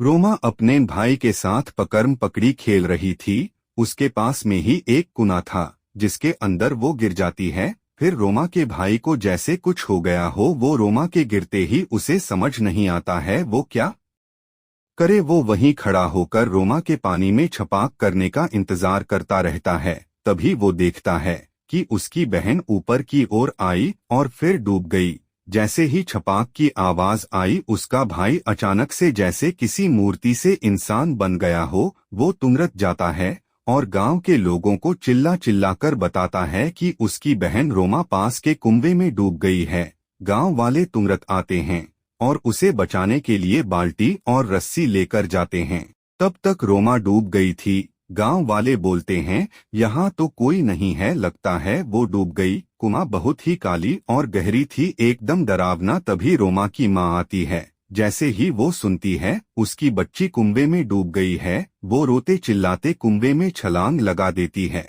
रोमा अपने भाई के साथ पकड़म पकड़ी खेल रही थी। उसके पास में ही एक कुआं था जिसके अंदर वो गिर जाती है। फिर रोमा के भाई को जैसे कुछ हो गया हो। वो रोमा के गिरते ही उसे समझ नहीं आता है वो क्या करे। वो वहीं खड़ा होकर रोमा के पानी में छपाक करने का इंतजार करता रहता है। तभी वो देखता है कि उसकी बहन ऊपर की ओर आई और फिर डूब गई। जैसे ही छपाक की आवाज आई उसका भाई अचानक से जैसे किसी मूर्ति से इंसान बन गया हो। वो तुरंत जाता है और गांव के लोगों को चिल्ला चिल्ला कर बताता है कि उसकी बहन रोमा पास के कुएं में डूब गई है। गांव वाले तुरंत आते हैं और उसे बचाने के लिए बाल्टी और रस्सी लेकर जाते हैं। तब तक रोमा डूब गई थी। गांव वाले बोलते हैं यहाँ तो कोई नहीं है, लगता है वो डूब गई। कुआं बहुत ही काली और गहरी थी, एकदम डरावना। तभी रोमा की माँ आती है। जैसे ही वो सुनती है उसकी बच्ची कुएं में डूब गई है, वो रोते चिल्लाते कुएं में छलांग लगा देती है।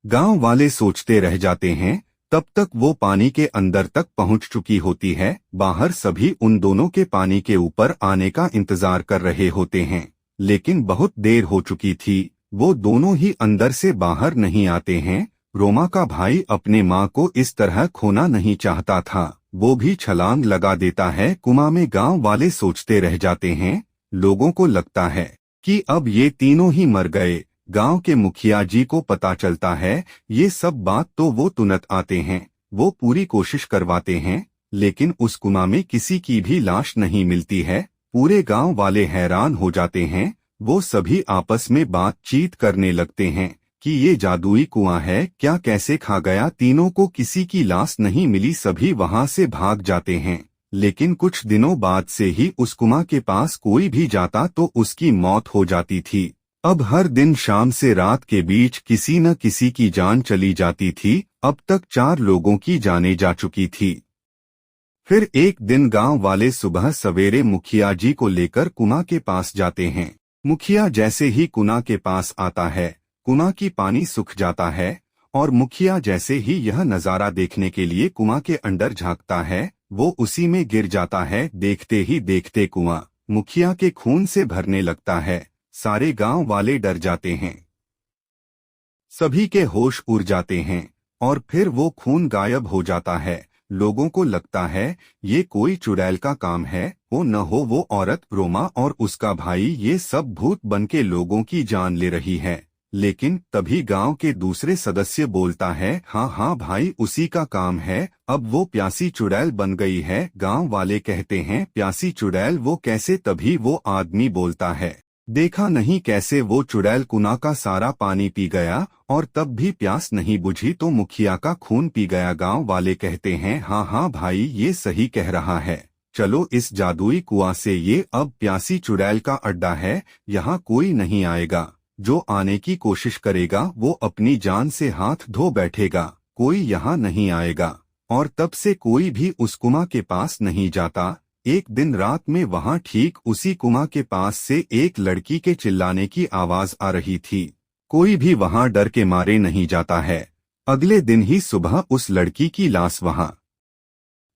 गांव वाले सोचते रह जाते हैं। तब तक वो पानी के अंदर तक पहुंच चुकी होती है। बाहर सभी उन दोनों के पानी के ऊपर आने का इंतजार कर रहे होते हैं, लेकिन बहुत देर हो चुकी थी। वो दोनों ही अंदर से बाहर नहीं आते हैं। रोमा का भाई अपने माँ को इस तरह खोना नहीं चाहता था, वो भी छलांग लगा देता है कुआं में। गांव वाले सोचते रह जाते हैं। लोगों को लगता है कि अब ये तीनों ही मर गए। गांव के मुखिया जी को पता चलता है ये सब बात तो वो तुरंत आते हैं। वो पूरी कोशिश करवाते हैं, लेकिन उस कुआं में किसी की भी लाश नहीं मिलती है। पूरे गांव वाले हैरान हो जाते हैं। वो सभी आपस में बातचीत करने लगते हैं कि ये जादुई कुआं है क्या, कैसे खा गया। तीनों को किसी की लाश नहीं मिली, सभी वहां से भाग जाते हैं। लेकिन कुछ दिनों बाद से ही उस कुआं के पास कोई भी जाता तो उसकी मौत हो जाती थी। अब हर दिन शाम से रात के बीच किसी न किसी की जान चली जाती थी। अब तक 4 लोगों की जानें जा चुकी थी। फिर एक दिन गांव वाले सुबह सवेरे मुखिया जी को लेकर कुआं के पास जाते हैं। मुखिया जैसे ही कुआं के पास आता है कुआं की पानी सूख जाता है और मुखिया जैसे ही यह नजारा देखने के लिए कुआं के अंदर झांकता है वो उसी में गिर जाता है। देखते ही देखते कुआं मुखिया के खून से भरने लगता है। सारे गांव वाले डर जाते हैं, सभी के होश उड़ जाते हैं और फिर वो खून गायब हो जाता है। लोगों को लगता है ये कोई चुड़ैल का काम है। वो न हो वो औरत रोमा और उसका भाई ये सब भूत बन के लोगों की जान ले रही है। लेकिन तभी गांव के दूसरे सदस्य बोलता है हाँ हाँ भाई उसी का काम है, अब वो प्यासी चुड़ैल बन गई है। गांव वाले कहते हैं प्यासी चुड़ैल वो कैसे। तभी वो आदमी बोलता है देखा नहीं कैसे वो चुड़ैल कुआं का सारा पानी पी गया और तब भी प्यास नहीं बुझी तो मुखिया का खून पी गया। गांव वाले कहते हैं हाँ हाँ भाई ये सही कह रहा है, चलो इस जादुई कुआं से ये अब प्यासी चुड़ैल का अड्डा है, यहाँ कोई नहीं आएगा। जो आने की कोशिश करेगा वो अपनी जान से हाथ धो बैठेगा, कोई यहाँ नहीं आएगा। और तब से कोई भी उस कुआं के पास नहीं जाता। एक दिन रात में वहां ठीक उसी कुआं के पास से एक लड़की के चिल्लाने की आवाज आ रही थी। कोई भी वहां डर के मारे नहीं जाता है। अगले दिन ही सुबह उस लड़की की लाश वहां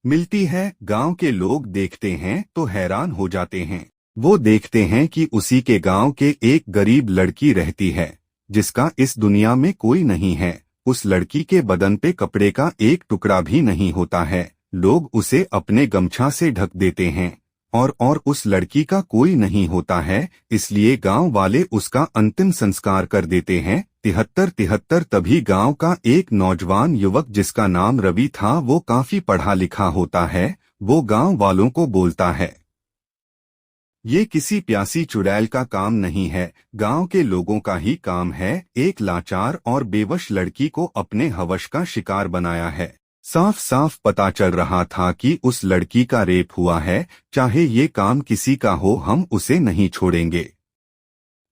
मिलती है। गांव के लोग देखते हैं तो हैरान हो जाते हैं। वो देखते हैं कि उसी के गांव के एक गरीब लड़की रहती है जिसका इस दुनिया में कोई नहीं है। उस लड़की के बदन पे कपड़े का एक टुकड़ा भी नहीं होता है। लोग उसे अपने गमछा से ढक देते हैं और उस लड़की का कोई नहीं होता है, इसलिए गांव वाले उसका अंतिम संस्कार कर देते हैं। 73 तभी गांव का एक नौजवान युवक जिसका नाम रवि था, वो काफी पढ़ा लिखा होता है। वो गांव वालों को बोलता है ये किसी प्यासी चुड़ैल का काम नहीं है, गांव के लोगों का ही काम है। एक लाचार और बेवश लड़की को अपने हवस का शिकार बनाया है। साफ साफ पता चल रहा था कि उस लड़की का रेप हुआ है। चाहे ये काम किसी का हो हम उसे नहीं छोड़ेंगे।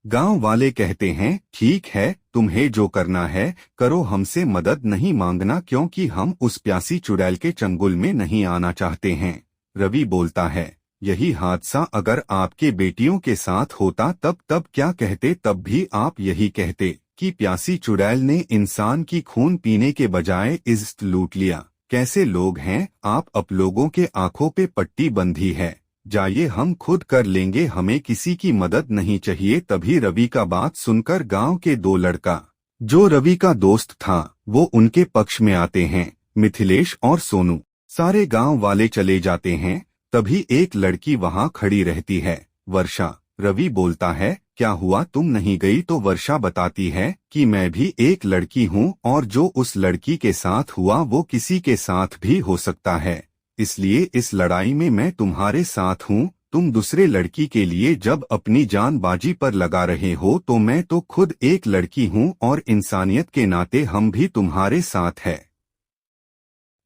गांव वाले कहते हैं ठीक है तुम्हें जो करना है करो, हमसे मदद नहीं मांगना क्योंकि हम उस प्यासी चुड़ैल के चंगुल में नहीं आना चाहते हैं। रवि बोलता है यही हादसा अगर आपके बेटियों के साथ होता तब क्या कहते। तब भी आप यही कहते कि प्यासी चुड़ैल ने इंसान की खून पीने के बजाय इज्जत लूट लिया। कैसे लोग हैं आप लोगों के आंखों पे पट्टी बंधी है। जाइए हम खुद कर लेंगे, हमें किसी की मदद नहीं चाहिए। तभी रवि का बात सुनकर गांव के दो लड़का जो रवि का दोस्त था वो उनके पक्ष में आते हैं, मिथिलेश और सोनू। सारे गांव वाले चले जाते हैं। तभी एक लड़की वहां खड़ी रहती है, वर्षा। रवि बोलता है, क्या हुआ, तुम नहीं गई? तो वर्षा बताती है कि मैं भी एक लड़की हूँ और जो उस लड़की के साथ हुआ वो किसी के साथ भी हो सकता है, इसलिए इस लड़ाई में मैं तुम्हारे साथ हूँ। तुम दूसरे लड़की के लिए जब अपनी जान बाजी पर लगा रहे हो तो मैं तो खुद एक लड़की हूँ और इंसानियत के नाते हम भी तुम्हारे साथ है।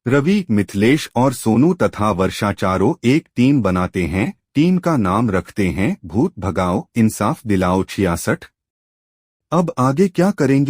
रवि, मिथिलेश और सोनू तथा वर्षा चारों एक टीम बनाते हैं। टीम का नाम रखते हैं भूत भगाओ इंसाफ दिलाओ 66। अब आगे क्या करेंगे?